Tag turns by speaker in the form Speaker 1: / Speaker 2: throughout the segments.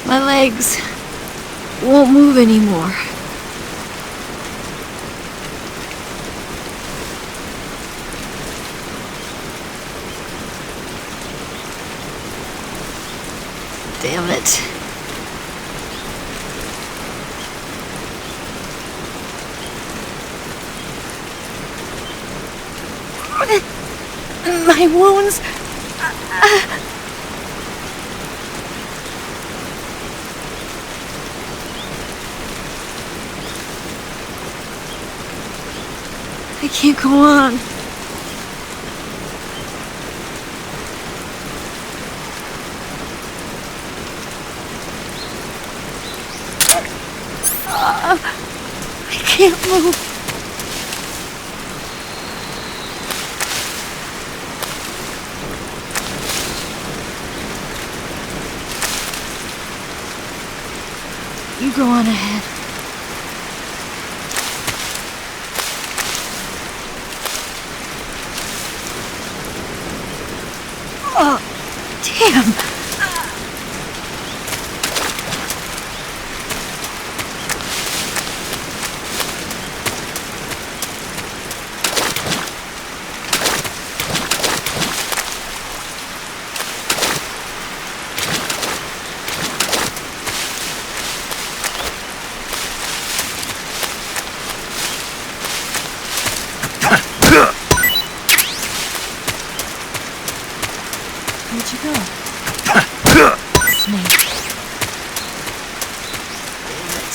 Speaker 1: My legs won't move anymore. Damn it. My wounds. I can't go on. I can't move. You go on ahead. Oh, damn! Where'd you go? Snake. Damn it.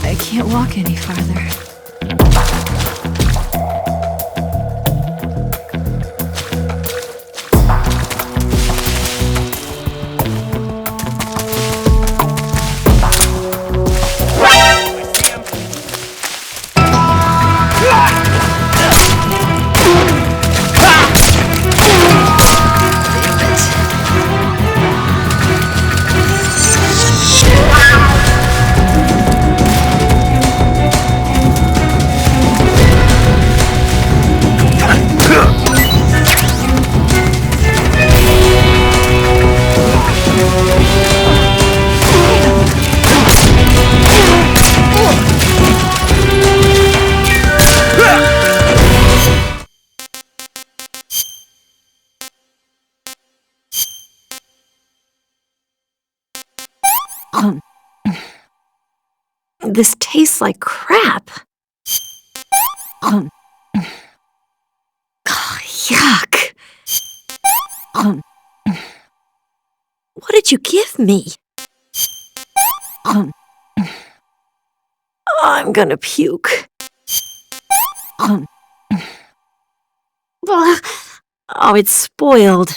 Speaker 1: I can't walk any farther. This tastes like crap. Yuck. What did you give me? I'm gonna puke. Oh, it's spoiled.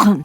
Speaker 2: Hmm.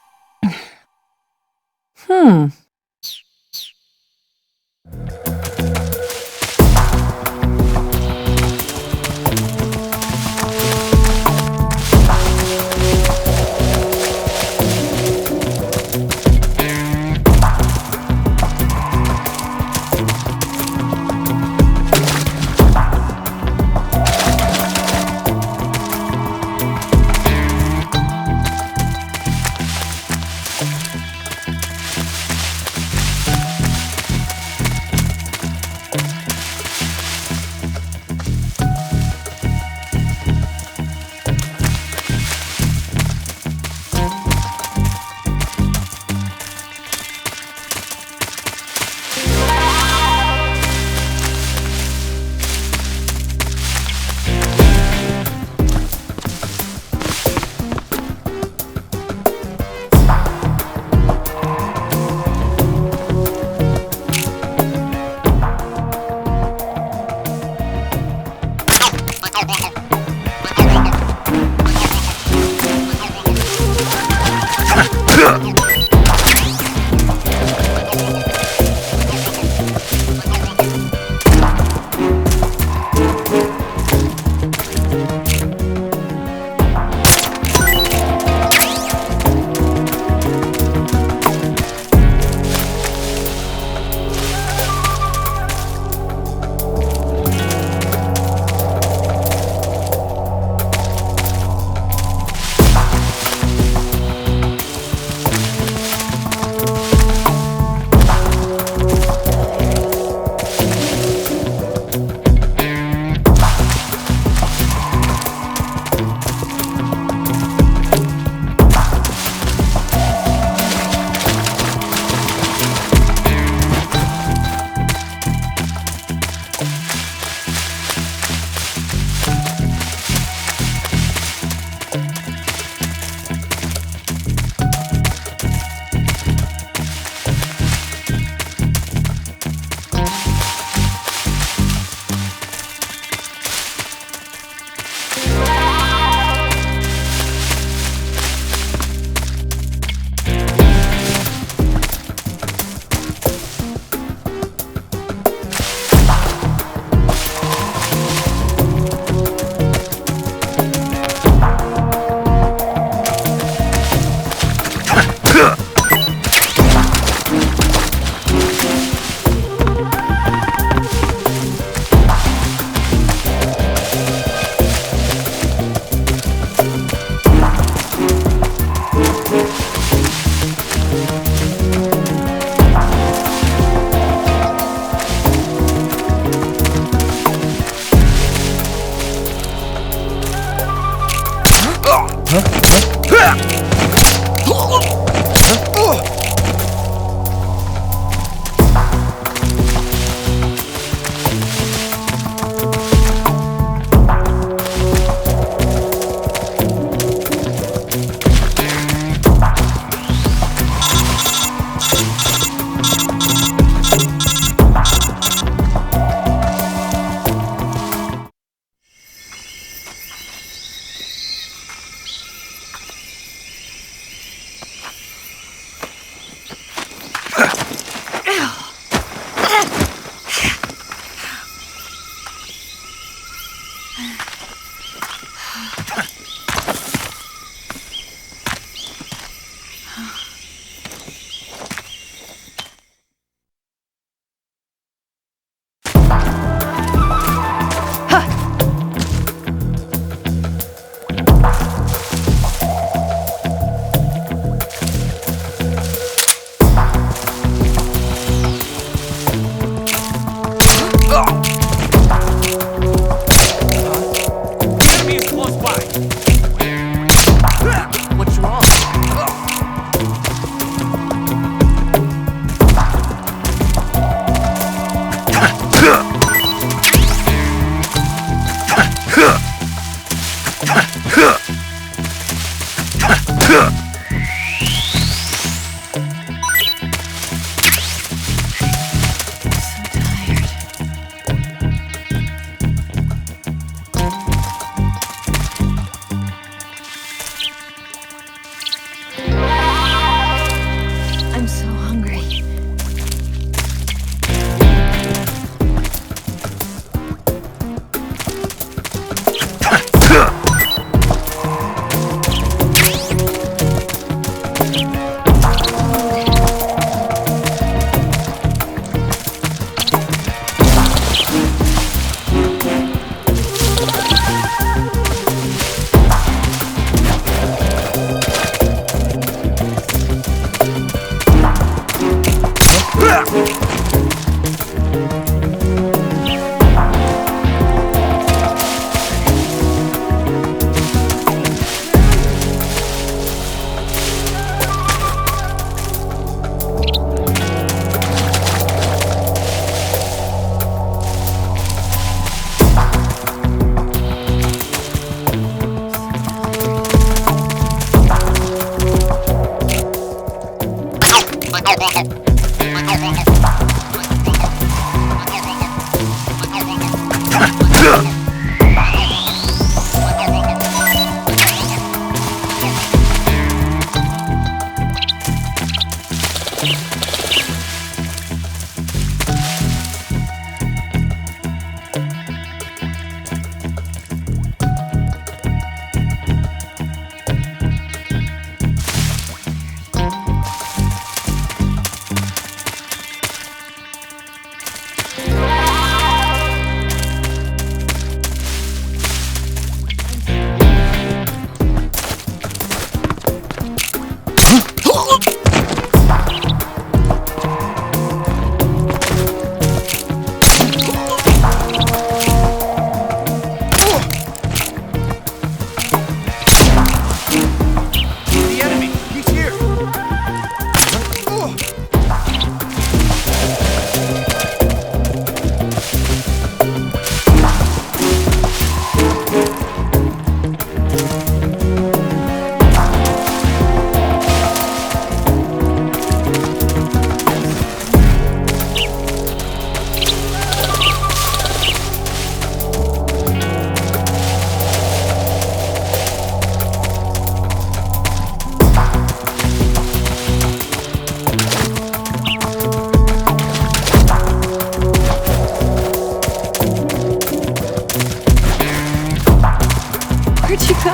Speaker 2: Where'd you go?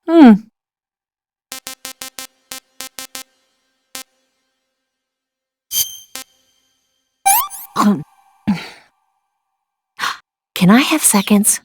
Speaker 2: Hmm.
Speaker 1: Can I have seconds?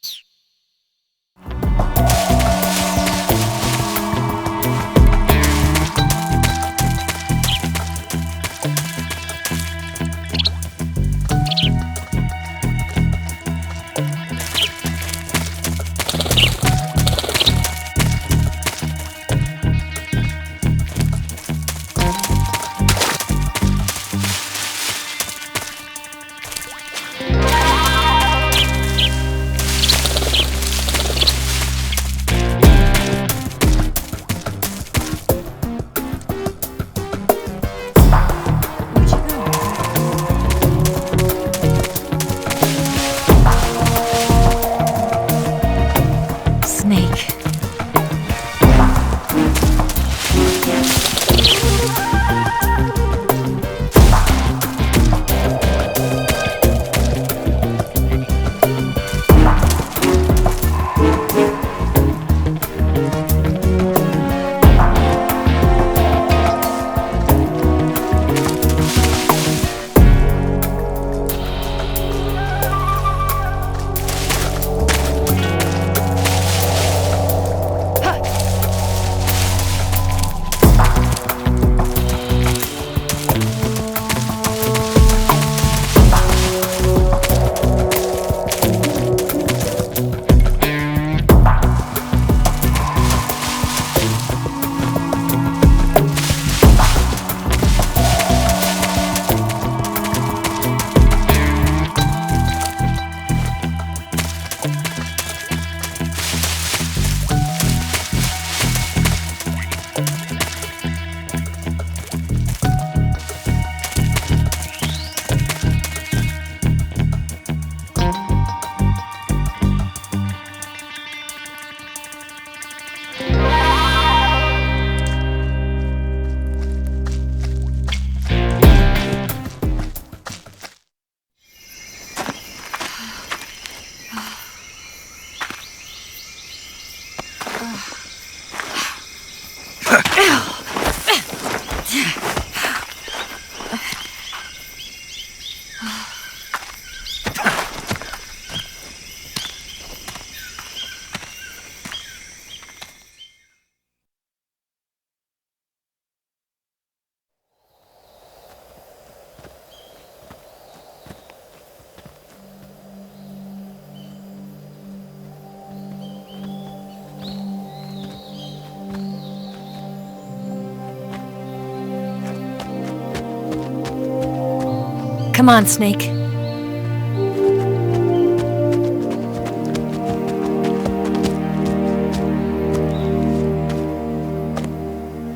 Speaker 2: Come on, Snake.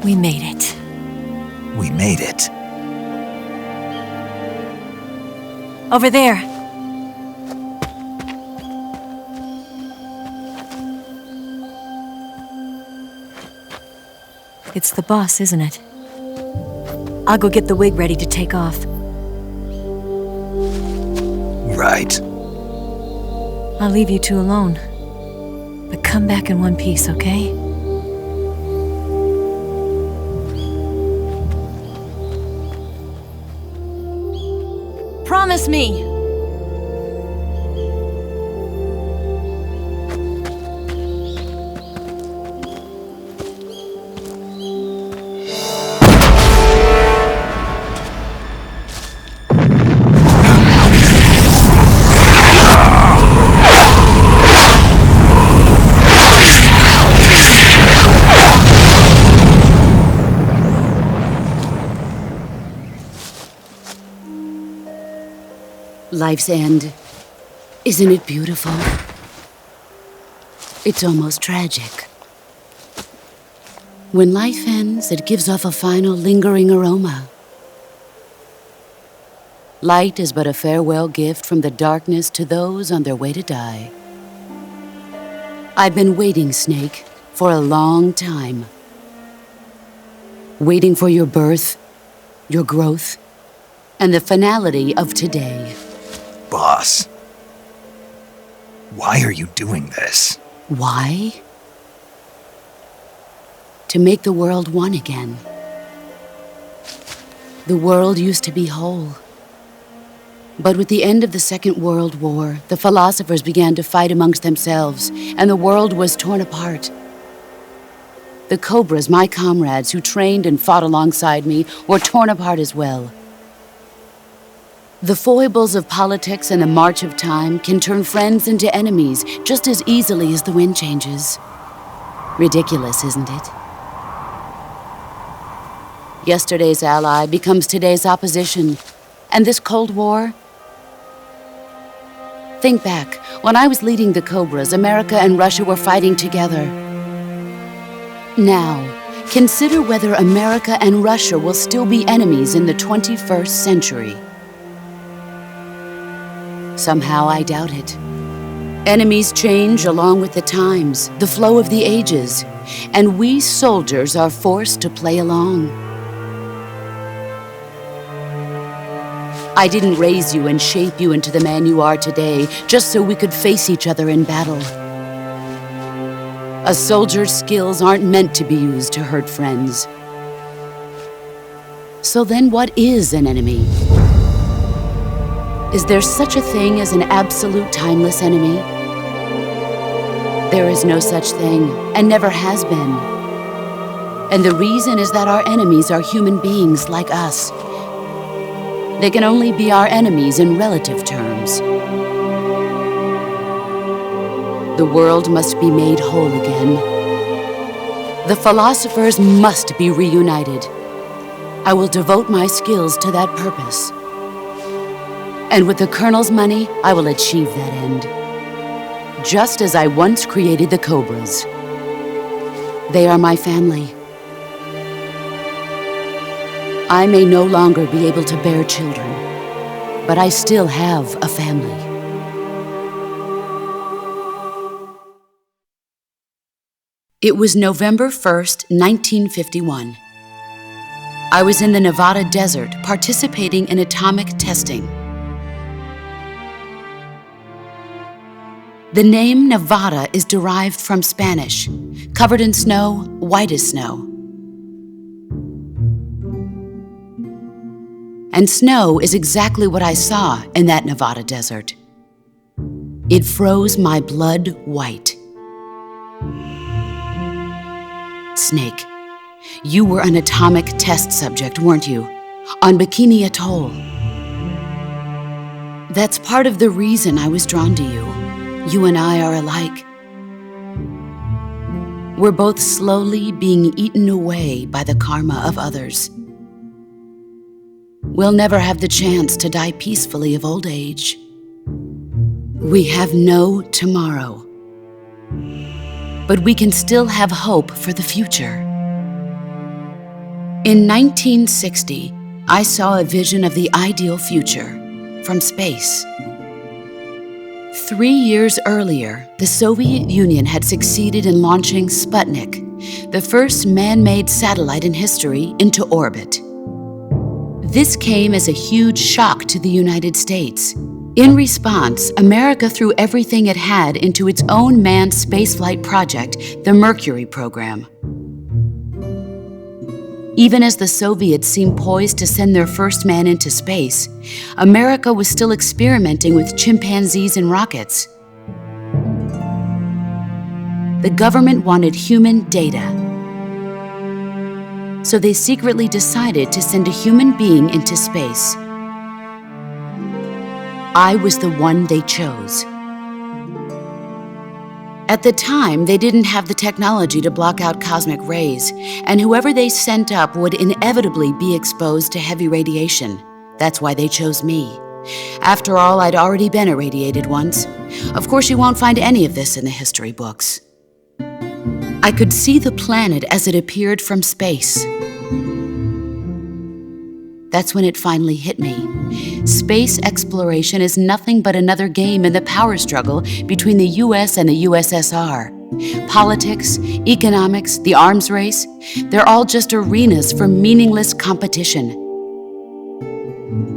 Speaker 2: We made it.
Speaker 3: We made it.
Speaker 2: Over there. It's the boss, isn't it? I'll go get the wig ready to take off.
Speaker 3: Right.
Speaker 2: I'll leave you two alone. But come back in one piece, okay? Promise me!
Speaker 4: Life's end. Isn't it beautiful? It's almost tragic. When life ends, it gives off a final lingering aroma. Light is but a farewell gift from the darkness to those on their way to die. I've been waiting, Snake, for a long time. Waiting for your birth, your growth, and the finality of today.
Speaker 3: Boss. Why are you doing this?
Speaker 4: Why? To make the world one again. The world used to be whole. But with the end of the Second World War, the philosophers began to fight amongst themselves, and the world was torn apart. The Cobras, my comrades who trained and fought alongside me, were torn apart as well. The foibles of politics and the march of time can turn friends into enemies just as easily as the wind changes. Ridiculous, isn't it? Yesterday's ally becomes today's opposition, and this Cold War? Think back, when I was leading the Cobras, America and Russia were fighting together. Now, consider whether America and Russia will still be enemies in the 21st century. Somehow I doubt it. Enemies change along with the times, the flow of the ages, and we soldiers are forced to play along. I didn't raise you and shape you into the man you are today just so we could face each other in battle. A soldier's skills aren't meant to be used to hurt friends. So then what is an enemy? Is there such a thing as an absolute timeless enemy? There is no such thing, and never has been. And the reason is that our enemies are human beings like us. They can only be our enemies in relative terms. The world must be made whole again. The philosophers must be reunited. I will devote my skills to that purpose. And with the Colonel's money, I will achieve that end. Just as I once created the Cobras. They are my family. I may no longer be able to bear children, but I still have a family. It was November 1st, 1951. I was in the Nevada desert participating in atomic testing. The name Nevada is derived from Spanish, covered in snow, white as snow. And snow is exactly what I saw in that Nevada desert. It froze my blood white. Snake, you were an atomic test subject, weren't you? On Bikini Atoll. That's part of the reason I was drawn to you. You and I are alike. We're both slowly being eaten away by the karma of others. we'll never have the chance to die peacefully of old age. We have no tomorrow. But we can still have hope for the future. In 1960, I saw a vision of the ideal future from space. 3 years earlier, the Soviet Union had succeeded in launching Sputnik, the first man-made satellite in history, into orbit. This came as a huge shock to the United States. In response, America threw everything it had into its own manned spaceflight project, the Mercury program. Even as the Soviets seemed poised to send their first man into space, America was still experimenting with chimpanzees and rockets. The government wanted human data, so they secretly decided to send a human being into space. I was the one they chose. At the time, they didn't have the technology to block out cosmic rays, and whoever they sent up would inevitably be exposed to heavy radiation. That's why they chose me. After all, I'd already been irradiated once. Of course, you won't find any of this in the history books. I could see the planet as it appeared from space. That's when it finally hit me. Space exploration is nothing but another game in the power struggle between the US and the USSR. Politics, economics, the arms race, they're all just arenas for meaningless competition.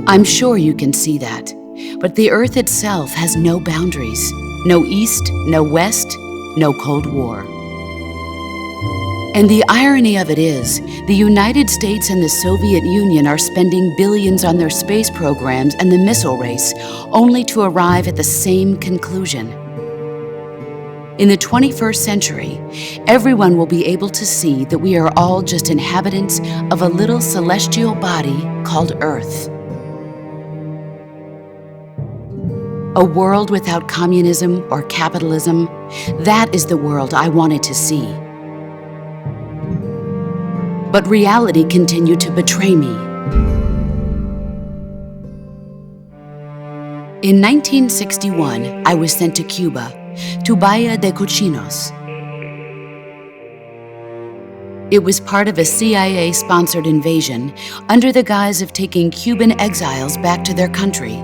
Speaker 4: I'm sure you can see that, but the Earth itself has no boundaries. No East, no West, no Cold War. And the irony of it is, the United States and the Soviet Union are spending billions on their space programs and the missile race, only to arrive at the same conclusion. In the 21st century, everyone will be able to see that we are all just inhabitants of a little celestial body called Earth. A world without communism or capitalism, that is the world I wanted to see. But reality continued to betray me. In 1961, I was sent to Cuba, to Bahia de Cochinos. It was part of a CIA-sponsored invasion under the guise of taking Cuban exiles back to their country.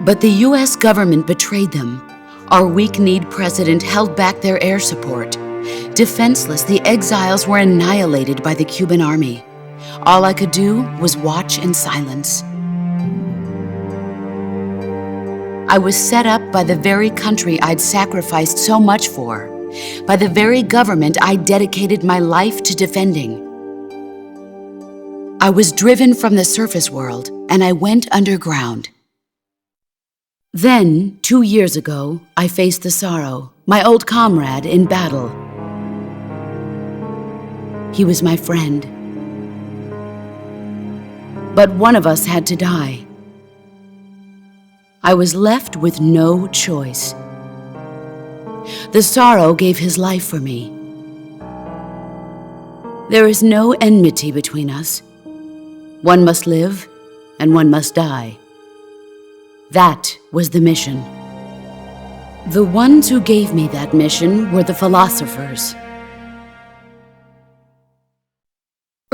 Speaker 4: But the US government betrayed them. Our weak-kneed president held back their air support. Defenseless, the exiles were annihilated by the Cuban army. All I could do was watch in silence. I was set up by the very country I'd sacrificed so much for, by the very government I dedicated my life to defending. I was driven from the surface world, and I went underground. Then, 2 years ago, I faced the sorrow, my old comrade in battle. He was my friend. But one of us had to die. I was left with no choice. The sorrow gave his life for me. There is no enmity between us. One must live, and one must die. That was the mission. The ones who gave me that mission were the philosophers.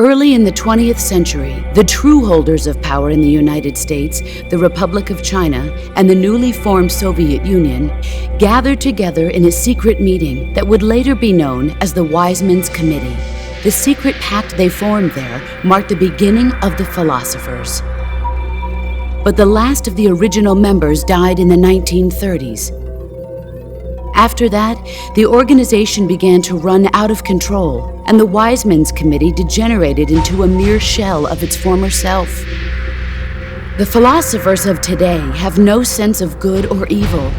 Speaker 4: Early in the 20th century, the true holders of power in the United States, the Republic of China, and the newly formed Soviet Union gathered together in a secret meeting that would later be known as the Wise Men's Committee. The secret pact they formed there marked the beginning of the philosophers. But the last of the original members died in the 1930s. After that, the organization began to run out of control, and the Wise Men's Committee degenerated into a mere shell of its former self. The philosophers of today have no sense of good or evil.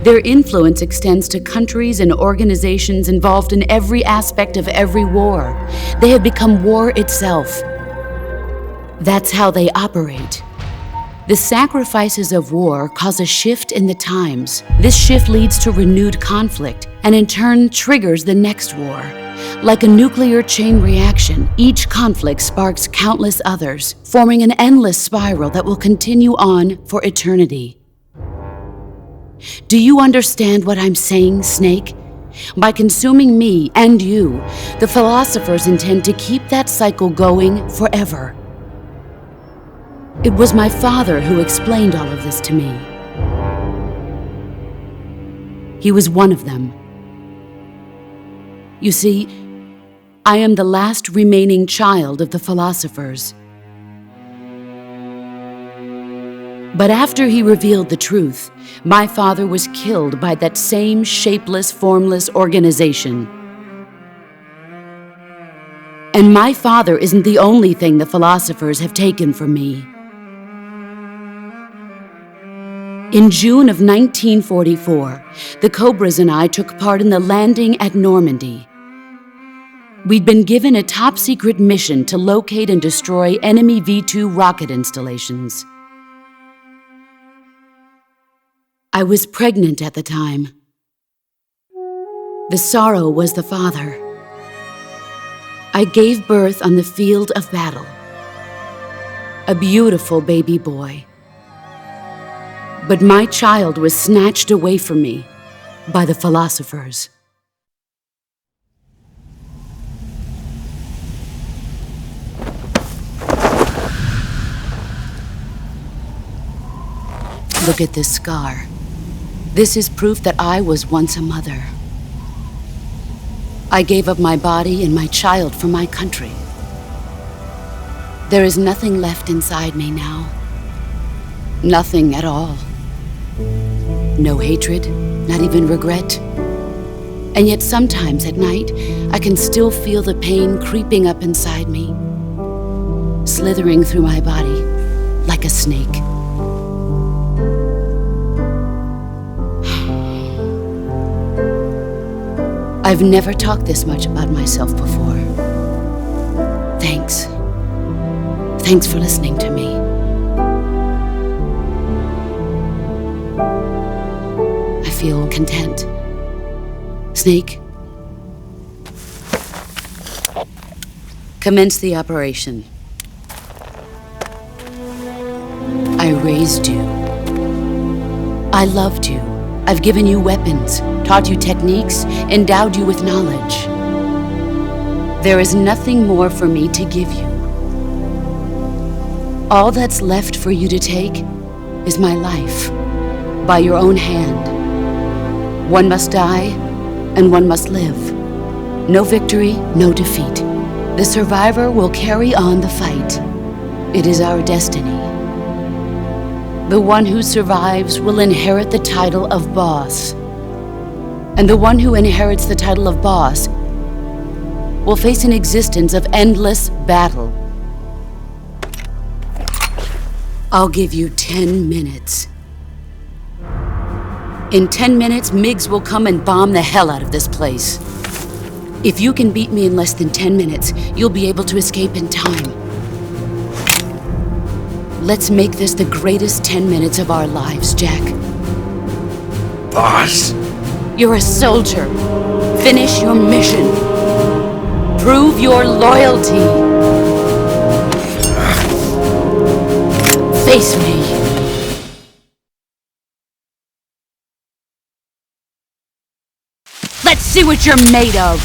Speaker 4: Their influence extends to countries and organizations involved in every aspect of every war. They have become war itself. That's how they operate. The sacrifices of war cause a shift in the times. This shift leads to renewed conflict, and in turn triggers the next war. Like a nuclear chain reaction, each conflict sparks countless others, forming an endless spiral that will continue on for eternity. Do you understand what I'm saying, Snake? By consuming me and you, the philosophers intend to keep that cycle going forever. It was my father who explained all of this to me. He was one of them. You see, I am the last remaining child of the philosophers. But after he revealed the truth, my father was killed by that same shapeless, formless organization. And my father isn't the only thing the philosophers have taken from me. In June of 1944, the Cobras and I took part in the landing at Normandy. We'd been given a top-secret mission to locate and destroy enemy V-2 rocket installations. I was pregnant at the time. The sorrow was the father. I gave birth on the field of battle. A beautiful baby boy. But my child was snatched away from me by the philosophers. Look at this scar. This is proof that I was once a mother. I gave up my body and my child for my country. There is nothing left inside me now. Nothing at all. No hatred, not even regret. And yet sometimes at night, I can still feel the pain creeping up inside me, slithering through my body like a snake. I've never talked this much about myself before. Thanks. Thanks for listening to me. I feel content. Snake, commence the operation. I raised you. I loved you. I've given you weapons, taught you techniques, endowed you with knowledge. There is nothing more for me to give you. All that's left for you to take is my life, by your own hand. One must die, and one must live. No victory, no defeat. The survivor will carry on the fight. It is our destiny. The one who survives will inherit the title of boss. And the one who inherits the title of boss will face an existence of endless battle. I'll give you 10 minutes. In 10 minutes, MiGs will come and bomb the hell out of this place. If you can beat me in less than 10 minutes, you'll be able to escape in time. Let's make this the greatest 10 minutes of our lives, Jack.
Speaker 3: Boss.
Speaker 4: You're a soldier. Finish your mission. Prove your loyalty. Face me. Let's see what you're made of.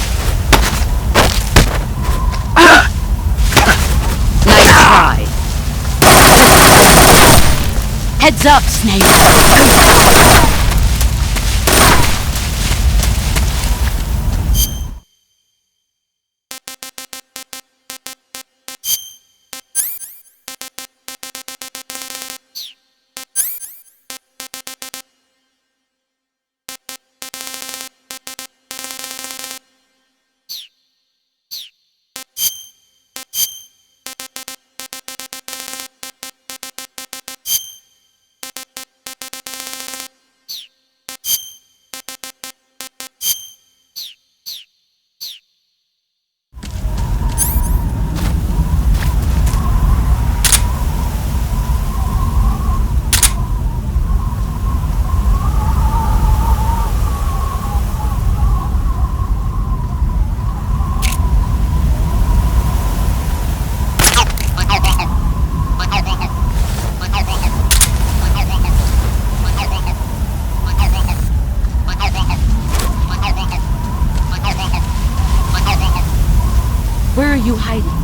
Speaker 4: Nice try. Heads up, Snake. you hiding?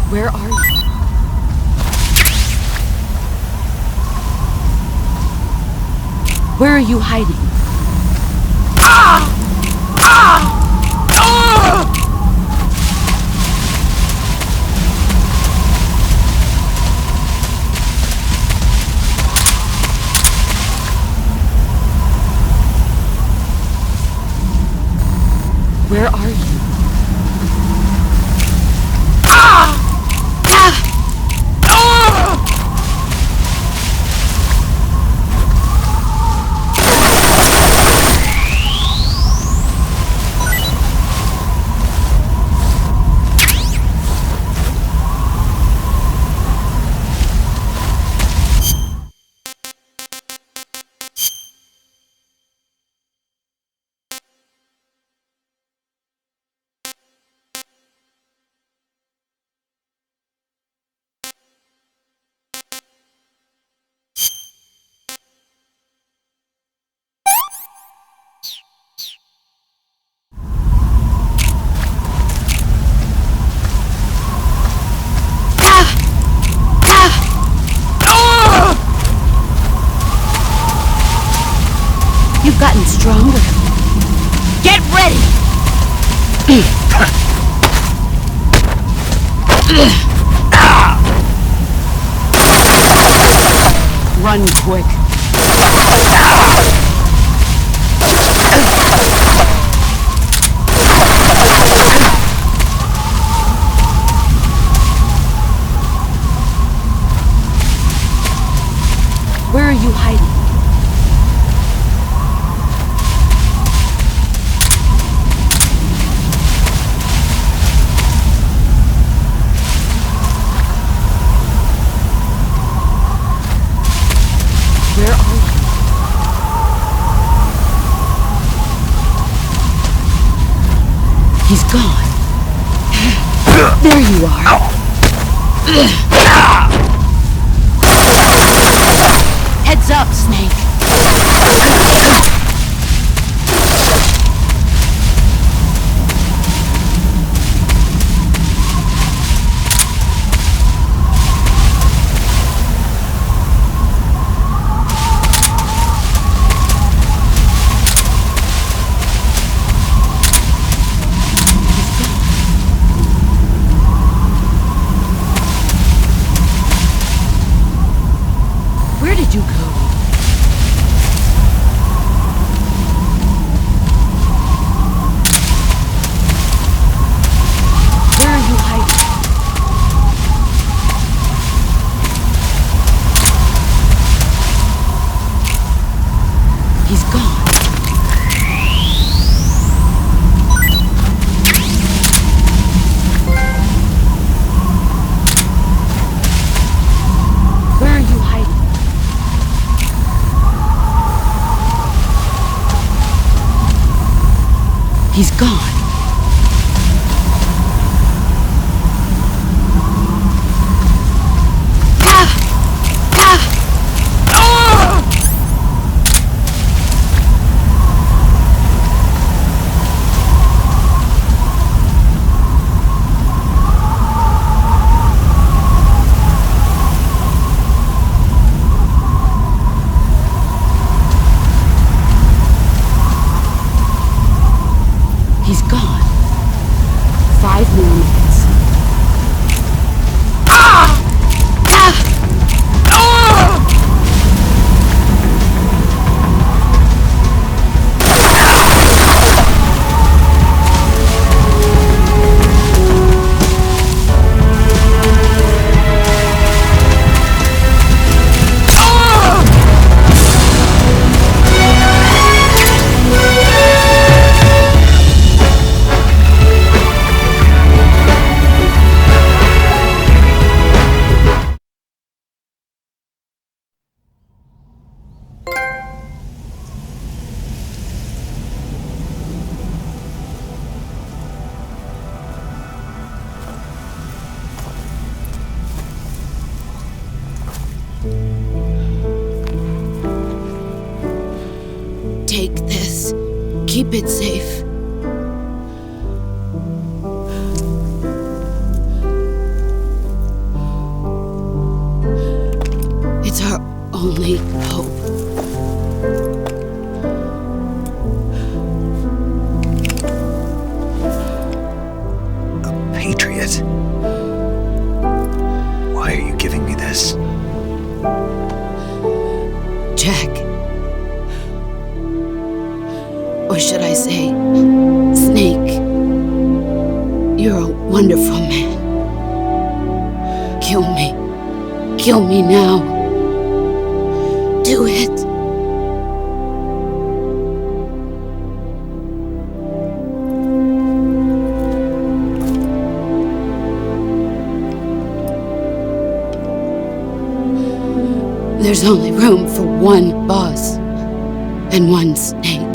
Speaker 4: Where are you? Where are you hiding? Where are you? You've gotten stronger. Get ready! Run quick. Where are you hiding? Where are you? He's gone. There you are. Heads up, Snake. Where did you go? Where are you hiding? He's gone. Where are you hiding? He's gone. He's gone. 5 more minutes. keep it safe. It's our only hope.
Speaker 3: A patriot? Why are you giving me this?
Speaker 4: Jack. Or should I say, Snake. You're a wonderful man. Kill me. Kill me now. Do it. There's only room for one boss and one snake.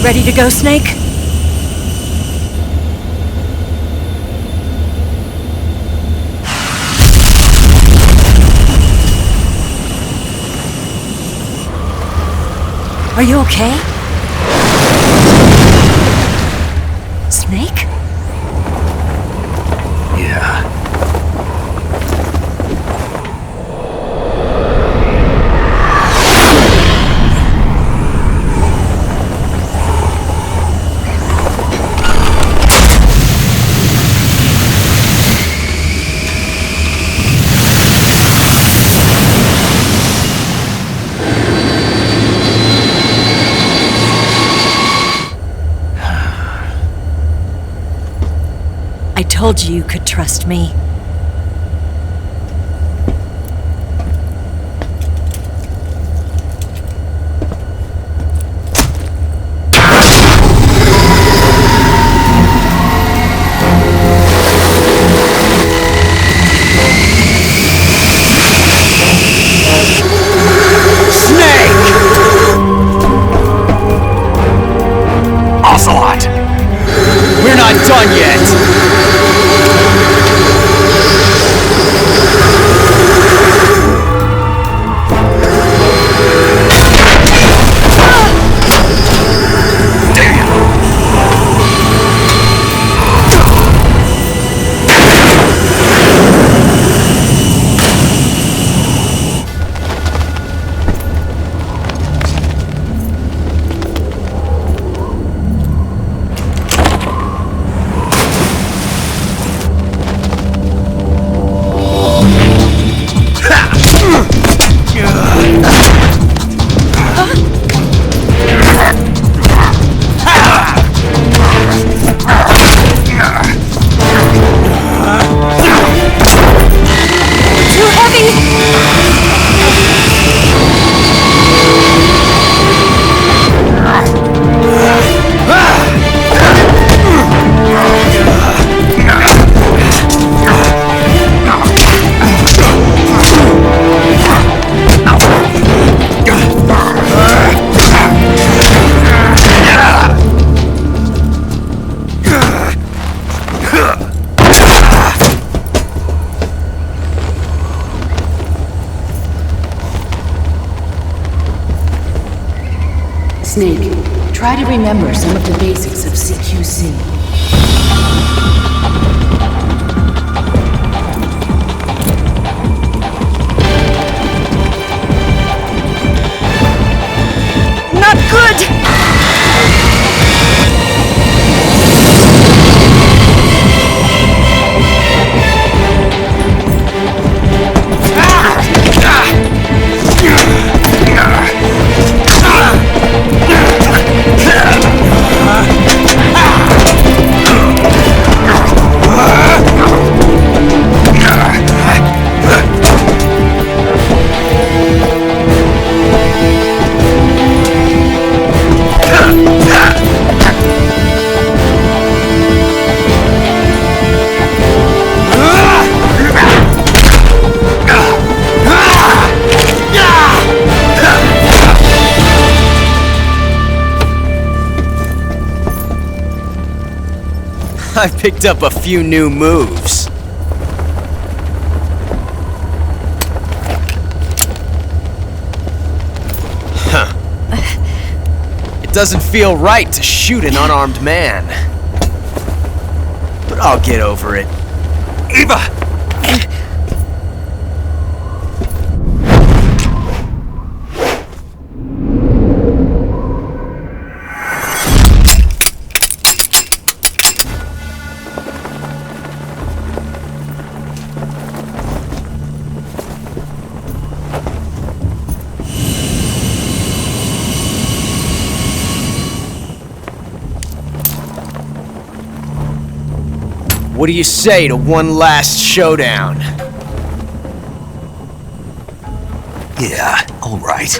Speaker 2: Ready to go, Snake? Are you okay? Snake?
Speaker 3: Yeah.
Speaker 2: I told you could trust me.
Speaker 3: Ocelot! We're not done yet!
Speaker 4: Snake, try to remember some of the basics of CQC.
Speaker 1: Not good!
Speaker 5: I picked up a few new moves. Huh. It doesn't feel right to shoot an unarmed man. But I'll get over it.
Speaker 3: Eva!
Speaker 5: What do you say to one last showdown?
Speaker 3: Yeah, all right.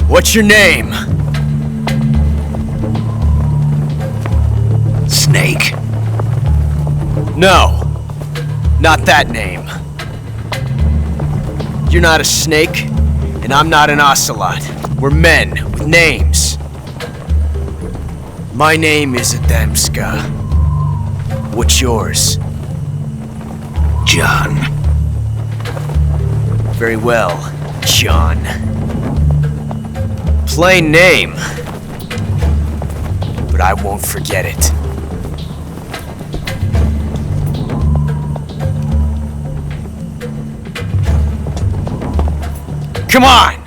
Speaker 5: What's your name?
Speaker 3: Snake.
Speaker 5: No, not that name. You're not a snake, and I'm not an ocelot. We're men with names. My name is Adamska. What's yours?
Speaker 3: John.
Speaker 5: Very well, John. Plain name, but I won't forget it. Come on!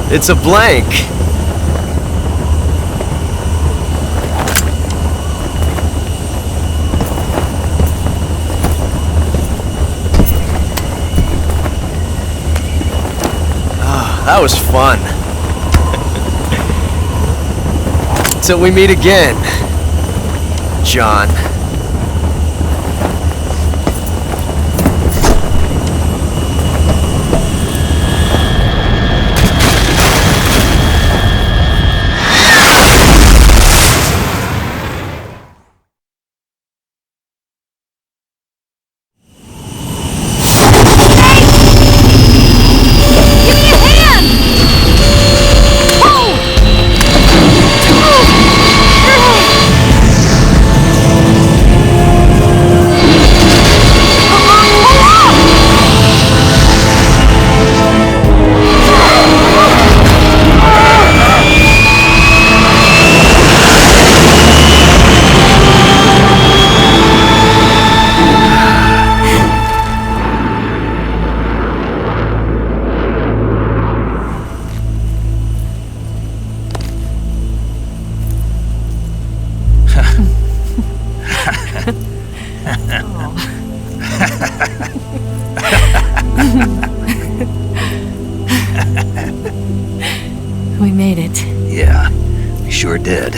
Speaker 5: It's a blank. Ah, that was fun. Till we meet again, John.
Speaker 2: We made it.
Speaker 3: Yeah, we sure did.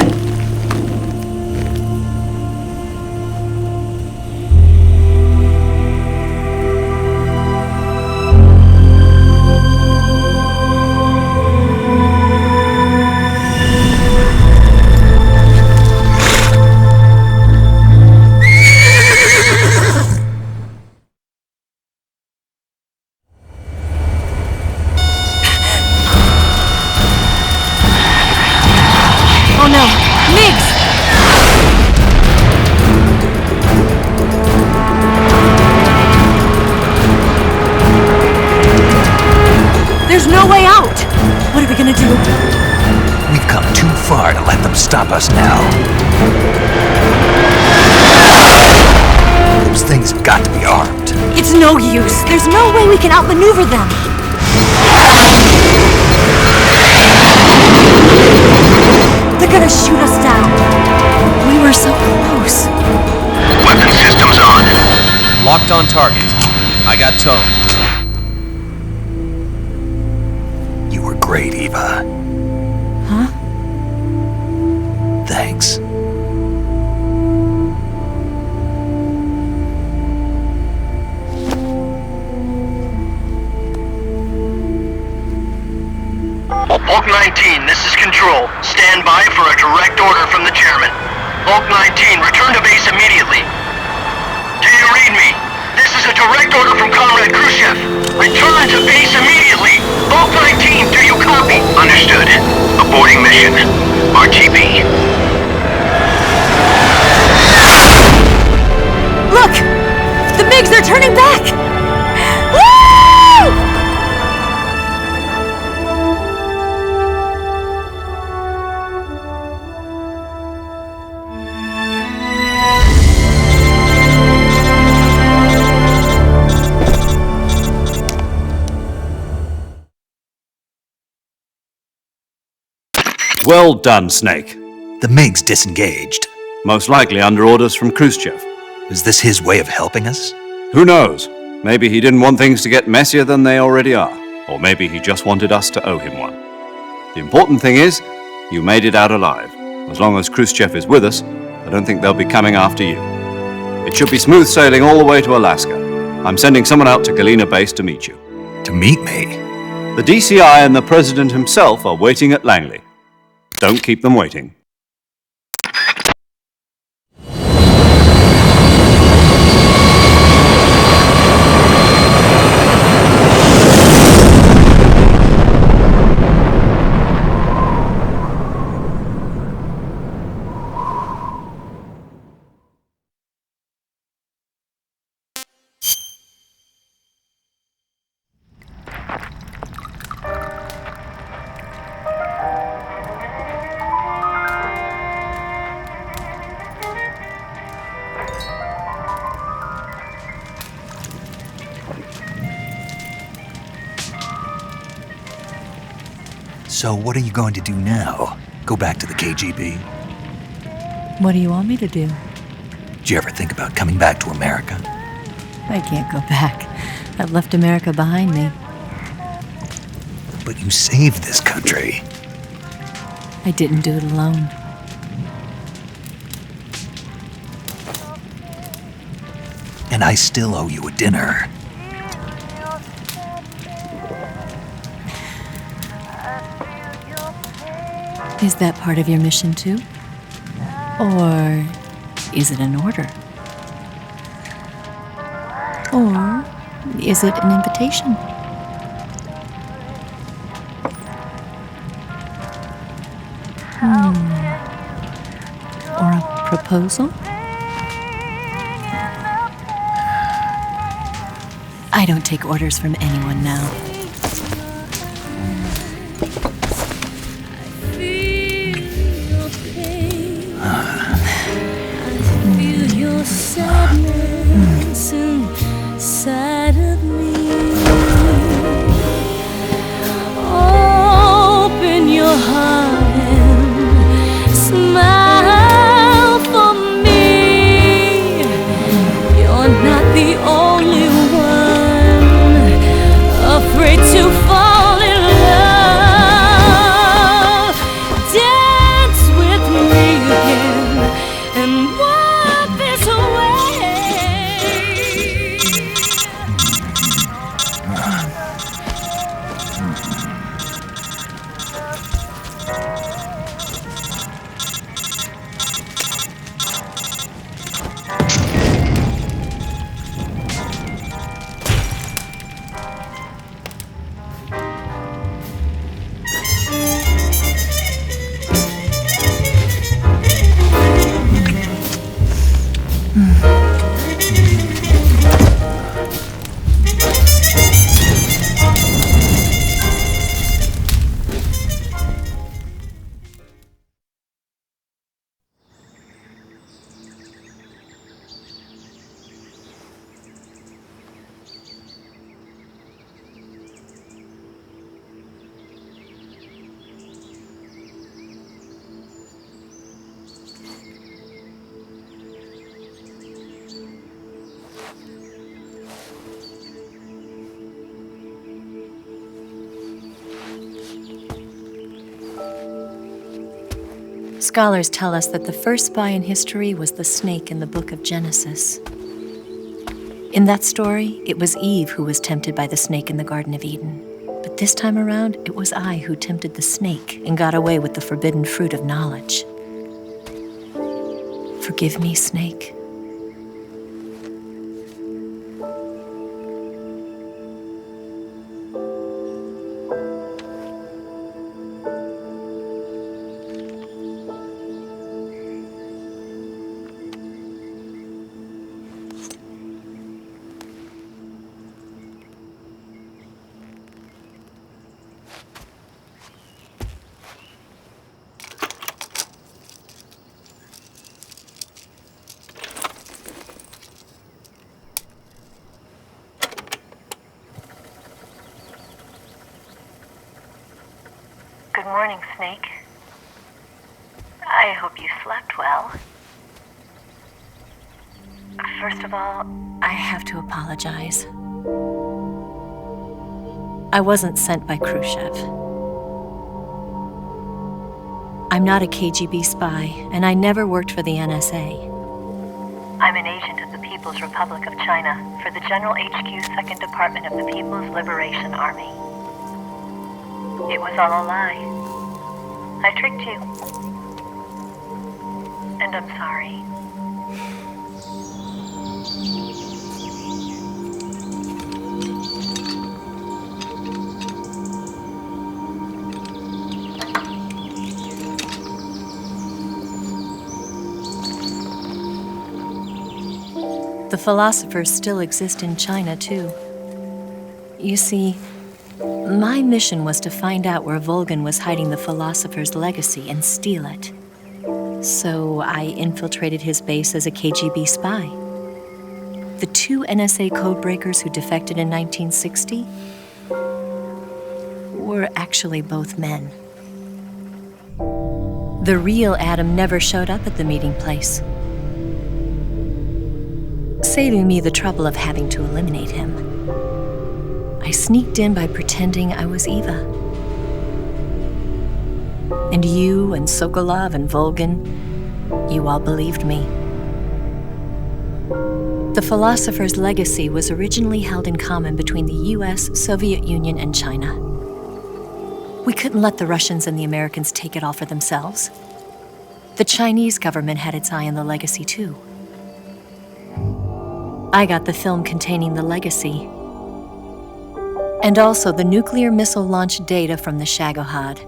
Speaker 2: Oh no! Migs! There's no way out! What are we gonna do?
Speaker 3: We've come too far to let them stop us now. Those things have got to be armed.
Speaker 1: It's no use. There's no way we can outmaneuver them. They're gonna shoot us down.
Speaker 2: We were so close.
Speaker 3: Weapon systems on.
Speaker 5: Locked on target. I got towed.
Speaker 3: You were great, Eva.
Speaker 2: Huh?
Speaker 3: Thanks.
Speaker 6: Bulk 19, this is Control. Stand by for a direct order from the chairman. Bulk 19, return to base immediately. Do you read me? This is a direct order from Comrade Khrushchev. Return to base immediately. Bulk 19, do you copy? Understood. Aborting mission. RTB.
Speaker 1: Look! The MiGs are turning back! Woo!
Speaker 7: Well done, Snake.
Speaker 3: The MiGs disengaged.
Speaker 7: Most likely under orders from Khrushchev.
Speaker 3: Is this his way of helping us?
Speaker 7: Who knows? Maybe he didn't want things to get messier than they already are. Or maybe he just wanted us to owe him one. The important thing is, you made it out alive. As long as Khrushchev is with us, I don't think they'll be coming after you. It should be smooth sailing all the way to Alaska. I'm sending someone out to Galena Base to meet you.
Speaker 3: To meet me?
Speaker 7: The DCI and the President himself are waiting at Langley. Don't keep them waiting.
Speaker 3: So what are you going to do now? Go back to the KGB?
Speaker 2: What do you want me to do?
Speaker 3: Did you ever think about coming back to America?
Speaker 2: I can't go back. I've left America behind me.
Speaker 3: But you saved this country.
Speaker 2: I didn't do it alone.
Speaker 3: And I still owe you a dinner.
Speaker 2: Is that part of your mission too? Or is it an order? Or is it an invitation? Or a proposal? I don't take orders from anyone now.
Speaker 8: Sadness inside of me. Open your heart and smile for me. the only one afraid to fall in love. Dance with me again and wipe this away.
Speaker 2: Scholars tell us that the first spy in history was the snake in the book of Genesis. In that story, it was Eve who was tempted by the snake in the Garden of Eden. But this time around, it was I who tempted the snake and got away with the forbidden fruit of knowledge. Forgive me, snake.
Speaker 9: Good morning, Snake. I hope you slept well. First of all,
Speaker 2: I have to apologize. I wasn't sent by Khrushchev. I'm not a KGB spy, and I never worked for the NSA.
Speaker 9: I'm an agent of the People's Republic of China for the General HQ 2nd Department of the People's Liberation Army. It was all a lie. I tricked you. And I'm sorry.
Speaker 2: The philosophers still exist in China, too. You see, my mission was to find out where Volgin was hiding the philosopher's legacy and steal it. So I infiltrated his base as a KGB spy. The 2 NSA codebreakers who defected in 1960 were actually both men. The real Adam never showed up at the meeting place, saving me the trouble of having to eliminate him. I sneaked in by pretending I was Eva. And you and Sokolov and Volgin, you all believed me. The philosopher's legacy was originally held in common between the US, Soviet Union, and China. We couldn't let the Russians and the Americans take it all for themselves. The Chinese government had its eye on the legacy, too. I got the film containing the legacy, and also the nuclear missile launch data from the Shagohod.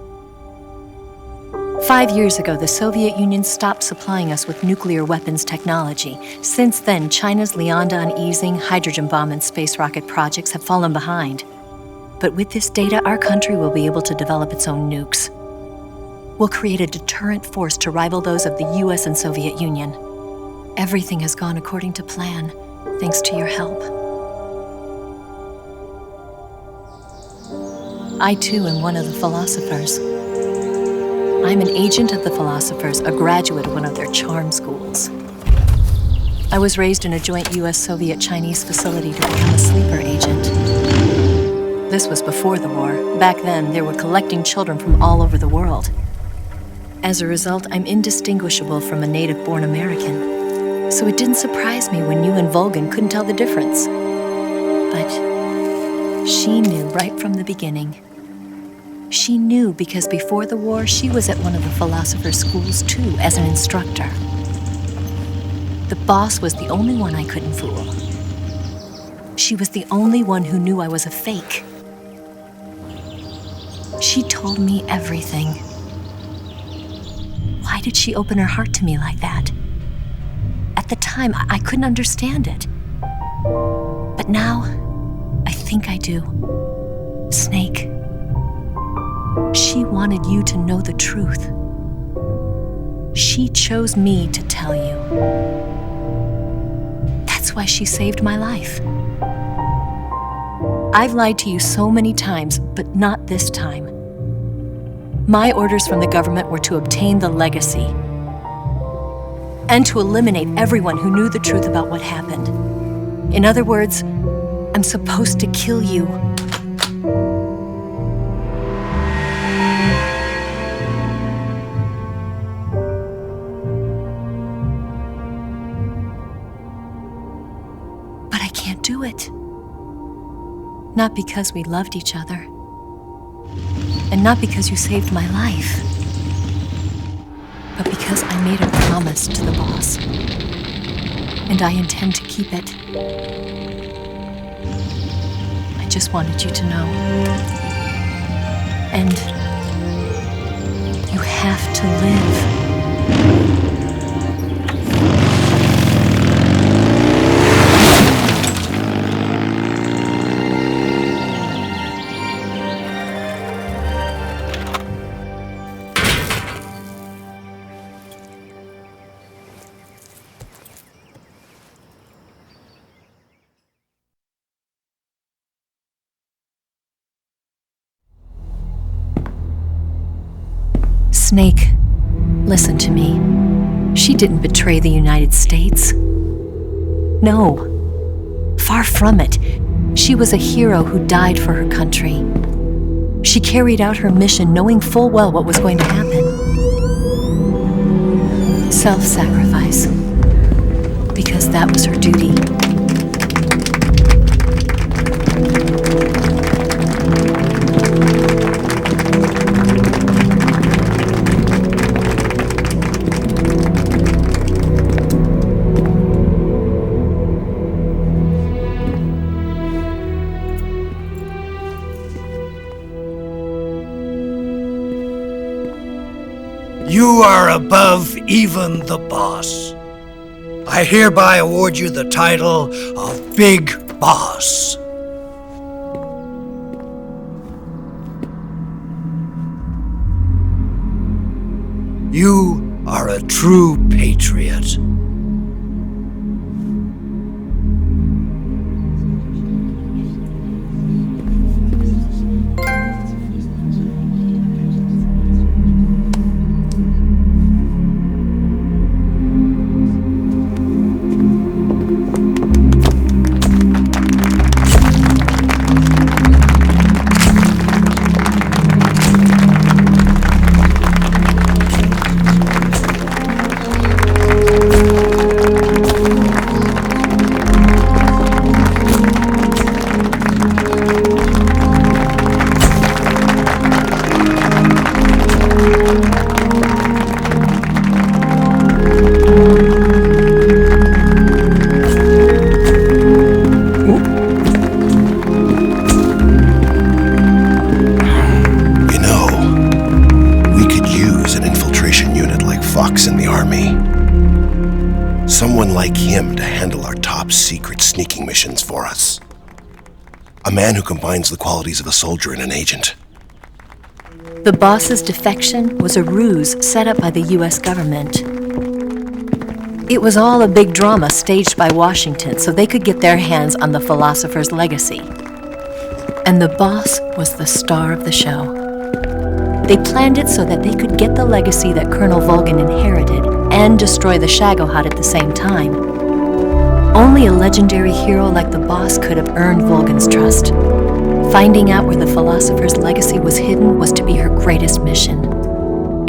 Speaker 2: 5 years ago, the Soviet Union stopped supplying us with nuclear weapons technology. Since then, China's Lianda and Easing, hydrogen bomb, and space rocket projects have fallen behind. But with this data, our country will be able to develop its own nukes. We'll create a deterrent force to rival those of the US and Soviet Union. Everything has gone according to plan, thanks to your help. I, too, am one of the philosophers. I'm an agent of the philosophers, a graduate of one of their charm schools. I was raised in a joint US-Soviet-Chinese facility to become a sleeper agent. This was before the war. Back then, they were collecting children from all over the world. As a result, I'm indistinguishable from a native-born American. So it didn't surprise me when you and Volgin couldn't tell the difference. But she knew right from the beginning. She knew because before the war, she was at one of the philosopher's schools too, as an instructor. The boss was the only one I couldn't fool. She was the only one who knew I was a fake. She told me everything. Why did she open her heart to me like that? At the time, I couldn't understand it. But now, I think I do. Snake, she wanted you to know the truth. She chose me to tell you. That's why she saved my life. I've lied to you so many times, but not this time. My orders from the government were to obtain the legacy and to eliminate everyone who knew the truth about what happened. In other words, I'm supposed to kill you. But I can't do it. Not because we loved each other. And not because you saved my life. But because I made a promise to the boss. And I intend to keep it. I just wanted you to know. And you have to live. Snake, listen to me. She didn't betray the United States. No. Far from it. She was a hero who died for her country. She carried out her mission knowing full well what was going to happen. Self-sacrifice. Because that was her duty.
Speaker 10: You are above even the boss. I hereby award you the title of Big Boss. You are a true patriot.
Speaker 11: Someone like him to handle our top secret sneaking missions for us. A man who combines the qualities of a soldier and an agent.
Speaker 2: The boss's defection was a ruse set up by the US government. It was all a big drama staged by Washington so they could get their hands on the philosopher's legacy. And the boss was the star of the show. They planned it so that they could get the legacy that Colonel Volgin inherited and destroy the Shagohod at the same time. Only a legendary hero like the boss could have earned Volgin's trust. Finding out where the philosopher's legacy was hidden was to be her greatest mission.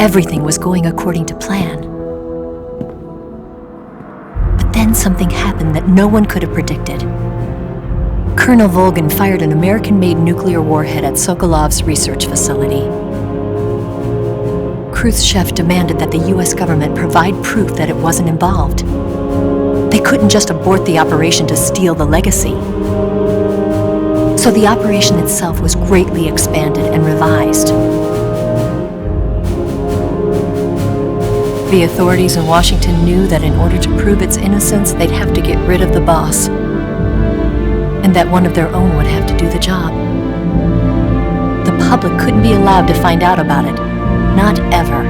Speaker 2: Everything was going according to plan. But then something happened that no one could have predicted. Colonel Volgin fired an American-made nuclear warhead at Sokolov's research facility. Khrushchev demanded that the US government provide proof that it wasn't involved. They couldn't just abort the operation to steal the legacy. So the operation itself was greatly expanded and revised. The authorities in Washington knew that in order to prove its innocence, they'd have to get rid of the boss, and that one of their own would have to do the job. The public couldn't be allowed to find out about it. Not ever.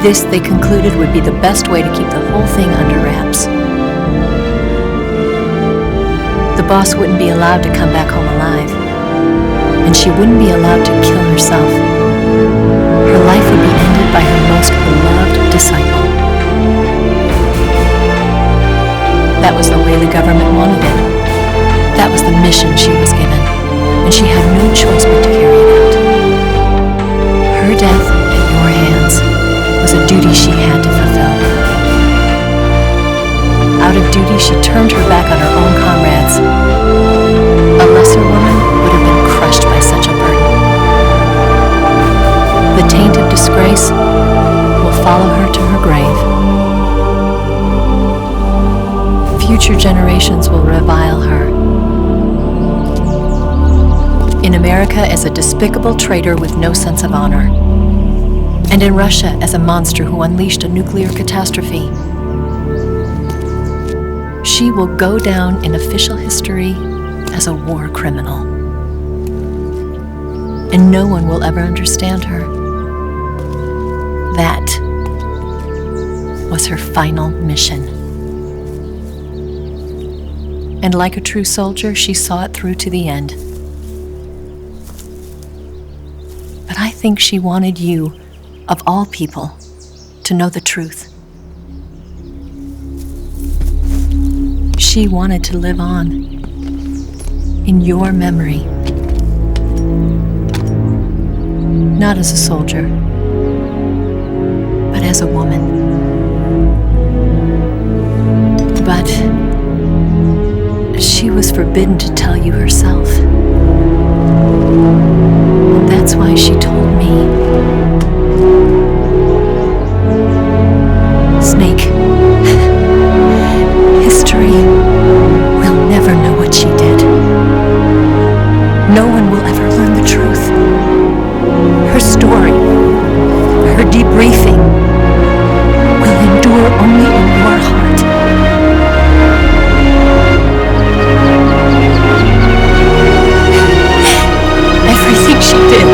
Speaker 2: This, they concluded, would be the best way to keep the whole thing under wraps. The boss wouldn't be allowed to come back home alive, and she wouldn't be allowed to kill herself. Her life would be ended by her most beloved disciple. That was the way the government wanted it. That was the mission she was given, and she had no choice but to carry it out. Her death at your hands was a duty she had to fulfill. Out of duty, she turned her back on her own comrades. A lesser woman would have been crushed by such a burden. The taint of disgrace will follow her to her grave. Future generations will revile her. In America as a despicable traitor with no sense of honor. And in Russia as a monster who unleashed a nuclear catastrophe. She will go down in official history as a war criminal. And no one will ever understand her. That was her final mission. And like a true soldier, she saw it through to the end. But I think she wanted you, of all people, to know the truth. She wanted to live on in your memory. Not as a soldier, but as a woman. But she was forbidden to tell you herself. That's why she told me. Snake, history will never know what she did. No one will ever learn the truth. Her story, her debriefing, will endure only in your heart. Everything she did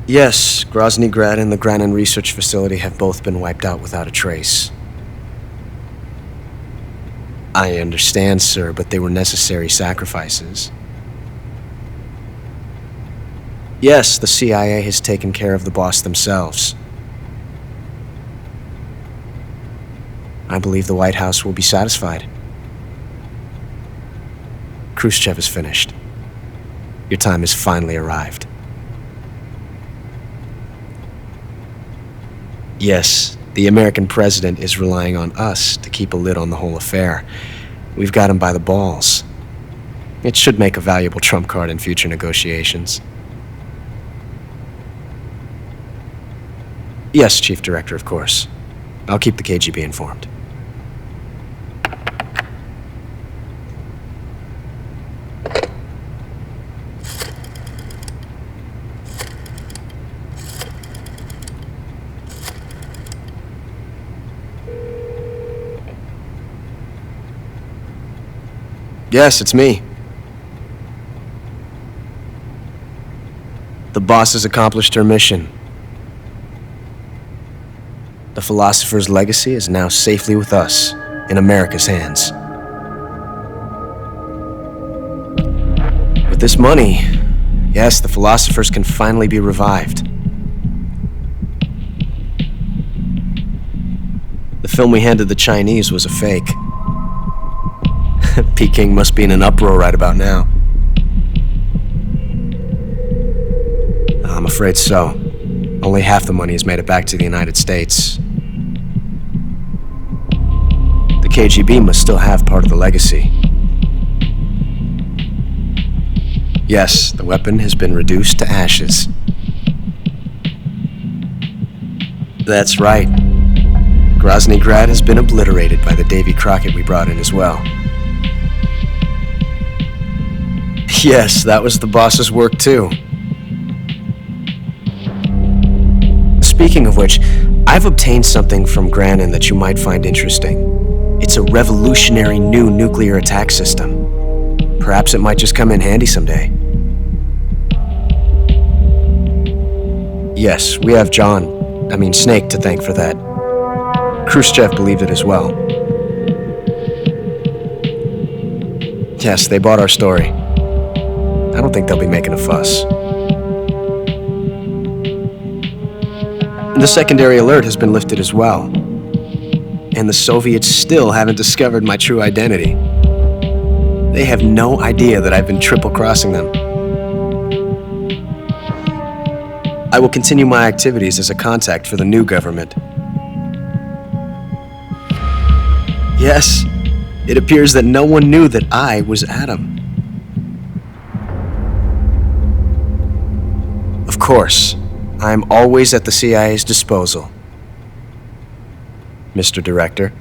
Speaker 5: Yes, Grozny Grad and the Granin Research Facility have both been wiped out without a trace. I understand, sir, but they were necessary sacrifices. Yes, the CIA has taken care of the boss themselves. I believe the White House will be satisfied. Khrushchev is finished. Your time has finally arrived. Yes, the American president is relying on us to keep a lid on the whole affair. We've got him by the balls. It should make a valuable trump card in future negotiations. Yes, Chief Director, of course. I'll keep the KGB informed. Yes, it's me. The boss has accomplished her mission. The philosopher's legacy is now safely with us, in America's hands. With this money, yes, the philosophers can finally be revived. The film we handed the Chinese was a fake. Peking must be in an uproar right about now. I'm afraid so. Only half the money has made it back to the United States. The KGB must still have part of the legacy. Yes, the weapon has been reduced to ashes. That's right. Grozny Grad has been obliterated by the Davy Crockett we brought in as well. Yes, that was the boss's work too. Speaking of which, I've obtained something from Granin that you might find interesting. It's a revolutionary new nuclear attack system. Perhaps it might just come in handy someday. Yes, we have Snake to thank for that. Khrushchev believed it as well. Yes, they bought our story. I don't think they'll be making a fuss. The secondary alert has been lifted as well. And the Soviets still haven't discovered my true identity. They have no idea that I've been triple-crossing them. I will continue my activities as a contact for the new government. Yes, it appears that no one knew that I was Adam. Of course, I'm always at the CIA's disposal, Mr. Director.